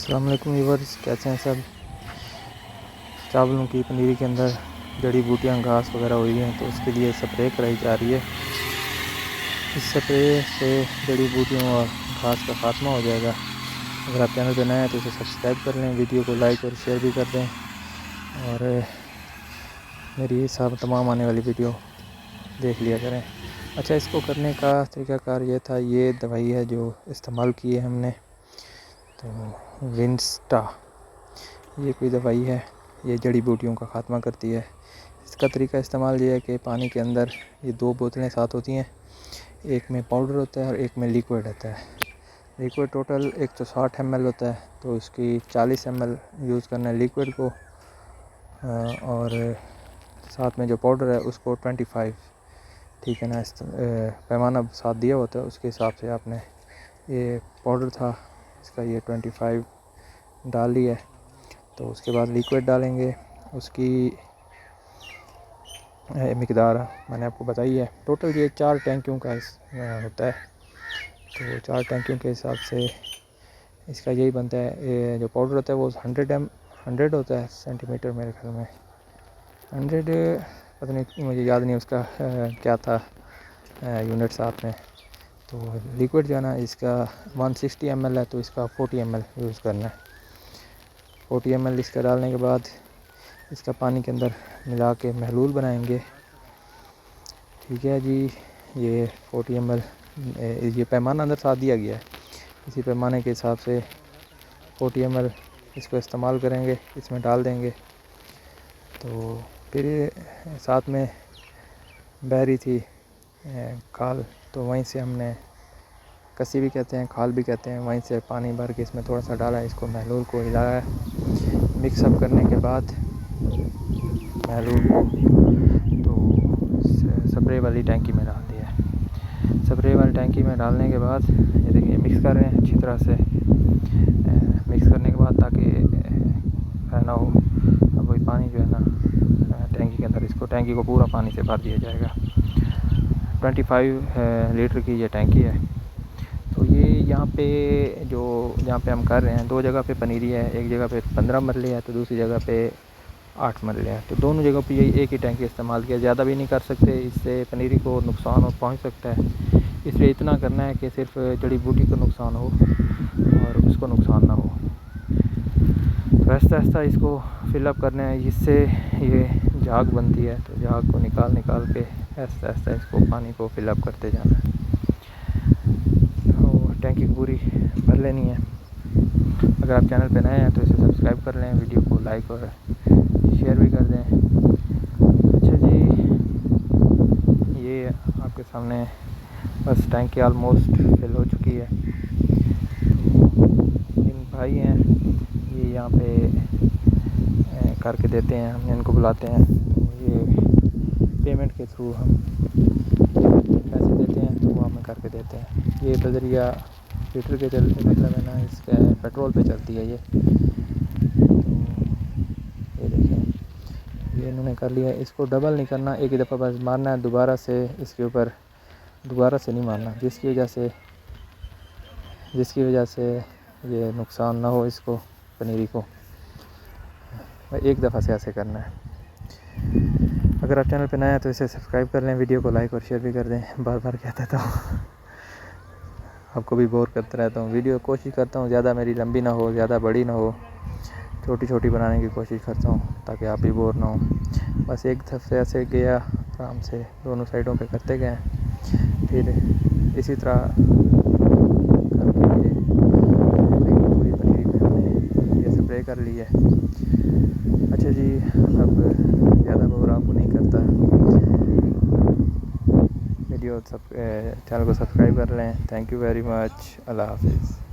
अस्सलाम वालेकुम व्यूअर्स, कैसे हैं सब। चावलों की पनीरी के अंदर जड़ी बूटियां घास वगैरह हुई हैं तो उसके लिए स्प्रे कराई जा रही है। इस स्प्रे से जड़ी बूटियों और घास का खात्मा हो जाएगा। अगर आप चैनल पर नए हैं तो इसे सब्सक्राइब कर लें, वीडियो को लाइक और शेयर भी कर दें और मेरी सब तमाम आने वाली वीडियो देख लिया करें। अच्छा, इसको करने का तरीकाकार ये था, ये दवाई है जो इस्तेमाल की है हमने, तो विंस्टा ये कोई दवाई है, ये जड़ी बूटियों का ख़ात्मा करती है। इसका तरीका इस्तेमाल ये है कि पानी के अंदर ये 2 बोतलें साथ होती हैं, एक में पाउडर होता है और एक में लिक्विड होता है। लिक्विड टोटल 160 ml होता है, तो इसकी 40 ml यूज़ करना है लिक्विड को और साथ में जो पाउडर है उसको 25, ठीक है ना। इस पैमाना साथ दिया होता है, उसके हिसाब से आपने, ये पाउडर था इसका, ये 25 डाल लिया है। तो उसके बाद लिक्विड डालेंगे, उसकी मिकदार मैंने आपको बताई है। टोटल ये 4 टैंकियों का होता है, तो 4 टैंकियों के हिसाब से इसका यही बनता है। ये जो पाउडर होता है वो 100 होता है सेंटीमीटर, मेरे ख्याल में 100, पता नहीं, मुझे याद नहीं उसका क्या था यूनिट साथ में। तो लिक्विड जो है ना, इसका 160 ml है, तो इसका 40 ml यूज़ करना है। 40 ml इसका डालने के बाद इसका पानी के अंदर मिला के महलूल बनाएंगे, ठीक है जी। ये 40 ml ये पैमाना अंदर साथ दिया गया है, इसी पैमाने के हिसाब से 40 ml इसको इस्तेमाल करेंगे, इसमें डाल देंगे। तो फिर साथ में बह रही थी खाल, तो वहीं से हमने, कसी भी कहते हैं, खाल भी कहते हैं, वहीं से पानी भर के इसमें थोड़ा सा डाला, इसको महलूल को हिलाया, मिक्सअप करने के बाद महलूल को तो स्प्रे वाली टैंकी में डाल दिया है। स्प्रे वाली टैंकी में डालने के बाद ये देखिए मिक्स कर रहे हैं अच्छी तरह से। मिक्स करने के बाद ताकि ना हो, अब वही पानी जो है ना टैंकी के अंदर, इसको टैंकी को पूरा पानी से भर दिया जाएगा। 25 लीटर की ये टैंकी है। तो ये यहाँ पे हम कर रहे हैं, 2 जगह पे पनीरी है, एक जगह पे 15 मरले है तो दूसरी जगह पे 8 मरले है। तो दोनों जगह पे यही एक ही टैंकी इस्तेमाल किया, ज़्यादा भी नहीं कर सकते, इससे पनीरी को नुकसान और पहुँच सकता है। इसलिए इतना करना है कि सिर्फ जड़ी बूटी को नुकसान हो और उसको नुकसान ना हो। तो आहिस्ता आहिस्ता इसको फिलअप करना है, जिससे ये झाग बनती है, तो झाग को निकाल के आहिस्ता आहिस्ता इसको पानी को फिलअप करते जाना है। तो टैंकी पूरी भर लेनी है। अगर आप चैनल पे नए हैं तो इसे सब्सक्राइब कर लें, वीडियो को लाइक और शेयर भी कर दें। अच्छा जी, ये आपके सामने बस टैंकी ऑलमोस्ट फिल हो चुकी है। इन भाई हैं, ये यहाँ पे करके देते हैं, हम इनको बुलाते हैं। तो ये पेमेंट के थ्रू हम पैसे देते हैं, तो वो हमें करके देते हैं। ये बजरिया लीटर के चलते, मतलब है ना, इसका पेट्रोल पे चलती है ये। तो ये देखें, ये इन्होंने कर लिया। इसको डबल नहीं करना, एक ही दफ़ा बस मारना है, दोबारा से इसके ऊपर दोबारा से नहीं मारना, जिसकी वजह से ये नुकसान ना हो इसको, पनीरी को। एक दफ़ा से ऐसे करना है। अगर आप चैनल पे नए हैं तो इसे सब्सक्राइब कर लें, वीडियो को लाइक और शेयर भी कर दें। बार बार कहता हूँ, आपको भी बोर करता रहता हूँ। वीडियो कोशिश करता हूँ ज़्यादा मेरी लंबी ना हो, ज़्यादा बड़ी ना हो, छोटी छोटी बनाने की कोशिश करता हूँ ताकि आप भी बोर ना हो। बस एक दफ़े ऐसे गया, आराम से दोनों साइडों पे करते गए, फिर इसी तरह करके ये पूरी पनीरी पे हमने ये स्प्रे कर ली है। अच्छा जी, अब ज़्यादा बोर आपको नहीं करता, चैनल को सब्सक्राइब कर लें। Thank you very much. अल्लाह हाफिज़।